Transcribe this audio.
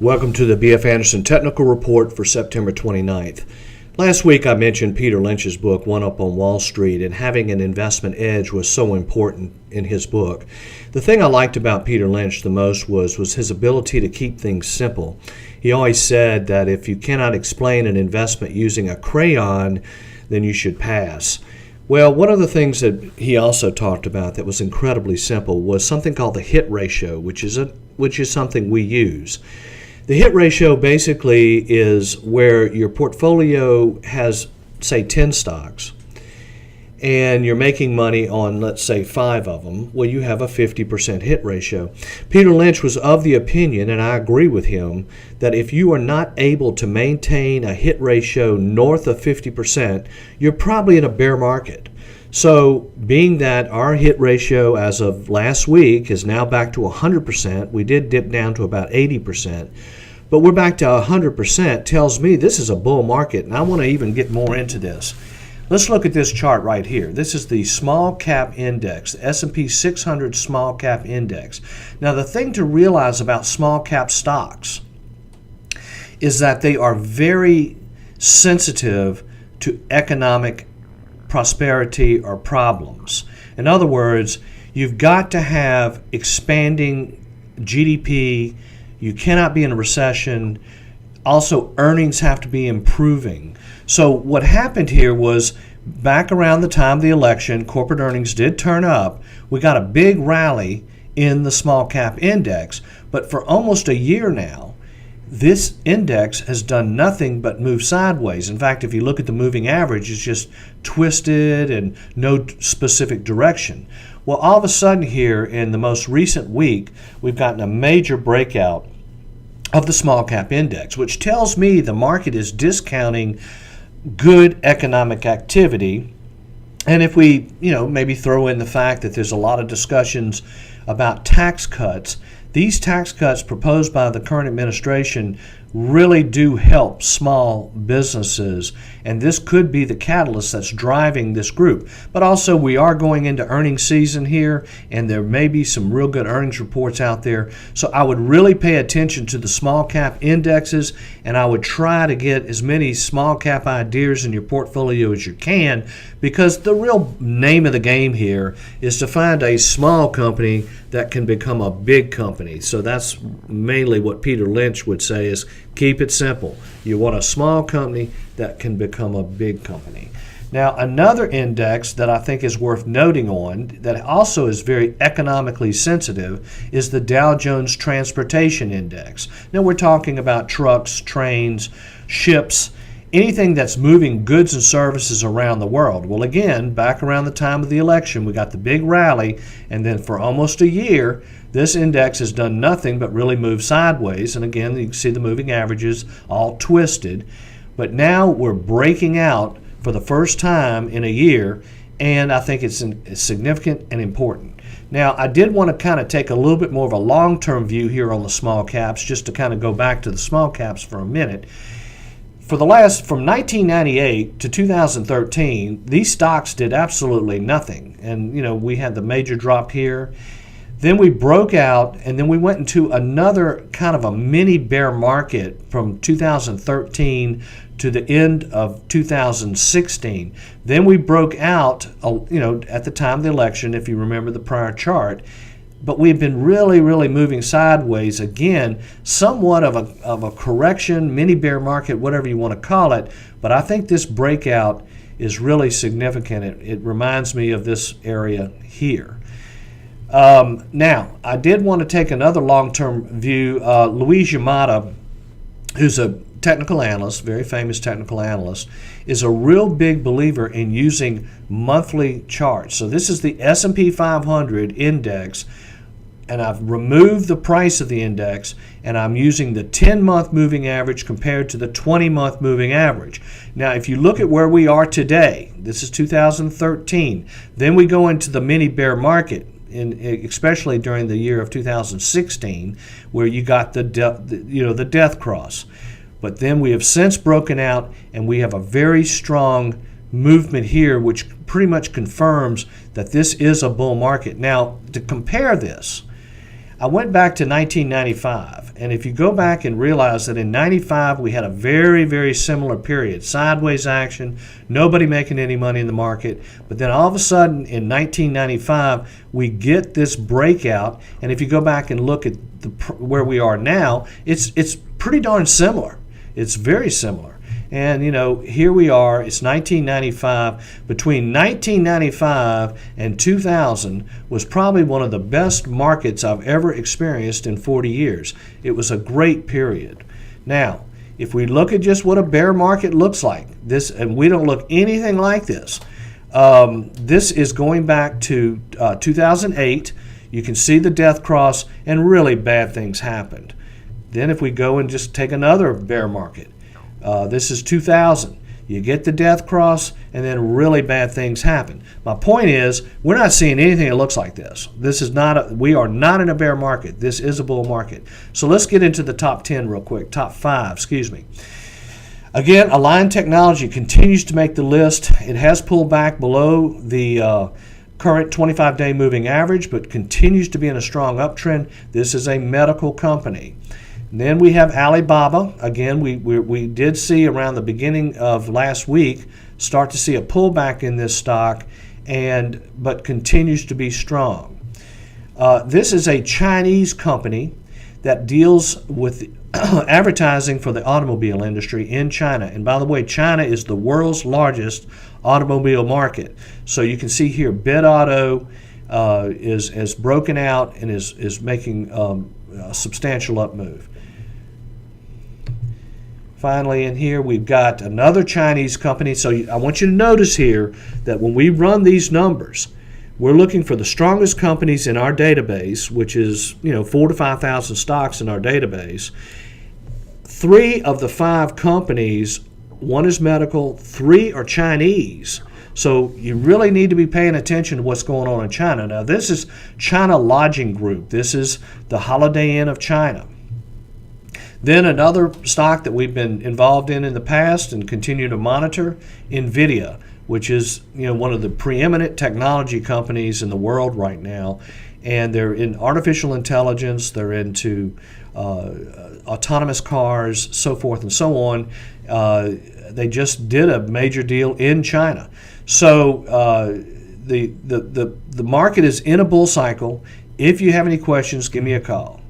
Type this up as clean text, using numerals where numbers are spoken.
Welcome to the B.F. Anderson Technical Report for September 29th. Last week I mentioned Peter Lynch's book, One Up on Wall Street, and having an investment edge was so important in his book. The thing I liked about Peter Lynch the most was his ability to keep things simple. He always said that if you cannot explain an investment using a crayon, then you should pass. Well, one of the things that he also talked about that was incredibly simple was something called the hit ratio, which is something we use. The hit ratio basically is where your portfolio has, say, 10 stocks, and you're making money on, let's say, 5 of them. Well, you have a 50% hit ratio. Peter Lynch was of the opinion, and I agree with him, that if you are not able to maintain a hit ratio north of 50%, you're probably in a bear market. So, being that our hit ratio as of last week is now back to 100%, we did dip down to about 80%, but we're back to 100%, tells me this is a bull market, and I want to even get more into this. Let's look at this chart right here. This is the small cap index, the S&P 600 small cap index. Now, the thing to realize about small cap stocks is that they are very sensitive to economic prosperity or problems. In other words, you've got to have expanding GDP. You cannot be in a recession. Also, earnings have to be improving. So what happened here was back around the time of the election, corporate earnings did turn up. We got a big rally in the small cap index. But for almost a year now, this index has done nothing but move sideways. In fact, if you look at the moving average, it's just twisted and no specific direction. Well, all of a sudden here in the most recent week, we've gotten a major breakout of the small cap index, which tells me the market is discounting good economic activity. And if we, maybe throw in the fact that there's a lot of discussions about tax cuts, these tax cuts proposed by the current administration really do help small businesses, and this could be the catalyst that's driving this group. But also, we are going into earnings season here, and there may be some real good earnings reports out there. So I would really pay attention to the small cap indexes, and I would try to get as many small cap ideas in your portfolio as you can, because the real name of the game here is to find a small company that can become a big company. So that's mainly what Peter Lynch would say is keep it simple. You want a small company that can become a big company. Now, another index that I think is worth noting on that also is very economically sensitive is the Dow Jones Transportation Index. Now, we're talking about trucks, trains, ships, anything that's moving goods and services around the world. Well, again, back around the time of the election, we got the big rally, and then for almost a year, this index has done nothing but really move sideways. And again, you can see the moving averages all twisted. But now we're breaking out for the first time in a year, and I think it's significant and important. Now, I did want to kind of take a little bit more of a long-term view here on the small caps, just to kind of go back to the small caps for a minute. From 1998 to 2013, these stocks did absolutely nothing. And, we had the major drop here. Then we broke out, and then we went into another kind of a mini bear market from 2013 to the end of 2016. Then we broke out, at the time of the election, if you remember the prior chart. But we've been really, really moving sideways again, somewhat of a correction, mini bear market, whatever you want to call it. But I think this breakout is really significant. It reminds me of this area here. Now, I did want to take another long-term view. Luis Yamada, who's a technical analyst, very famous technical analyst, is a real big believer in using monthly charts. So this is the S&P 500 index, and I've removed the price of the index, and I'm using the 10-month moving average compared to the 20-month moving average. Now, if you look at where we are today, this is 2013, then we go into the mini bear market, especially during the year of 2016, where you got the death cross. But then we have since broken out, and we have a very strong movement here, which pretty much confirms that this is a bull market. Now, to compare this, I went back to 1995, and if you go back and realize that in 95 we had a very, very similar period, sideways action, nobody making any money in the market, but then all of a sudden in 1995 we get this breakout, and if you go back and look at where we are now, it's pretty darn similar. It's very similar. And, here we are, it's 1995. Between 1995 and 2000 was probably one of the best markets I've ever experienced in 40 years. It was a great period. Now, if we look at just what a bear market looks like, and we don't look anything like this. This is going back to 2008. You can see the death cross, and really bad things happened. Then if we go and just take another bear market, this is 2000. You get the death cross, and then really bad things happen. My point is, we're not seeing anything that looks like this. We are not in a bear market. This is a bull market. So let's get into the top 10 real quick. Top 5, excuse me. Again, Align Technology continues to make the list. It has pulled back below the current 25-day moving average, but continues to be in a strong uptrend. This is a medical company. And then we have Alibaba. Again, we did see around the beginning of last week start to see a pullback in this stock, but continues to be strong. This is a Chinese company that deals with advertising for the automobile industry in China. And by the way, China is the world's largest automobile market. So you can see here, BitAuto is broken out and is making a substantial up move. Finally, in here, we've got another Chinese company. So I want you to notice here that when we run these numbers, we're looking for the strongest companies in our database, which is 4,000 to 5,000 stocks in our database. 3 of the 5 companies, one is medical, 3 are Chinese. So you really need to be paying attention to what's going on in China. Now, this is China Lodging Group. This is the Holiday Inn of China. Then another stock that we've been involved in the past and continue to monitor, NVIDIA, which is one of the preeminent technology companies in the world right now. And they're in artificial intelligence, they're into autonomous cars, so forth and so on. They just did a major deal in China. So the market is in a bull cycle. If you have any questions, give me a call.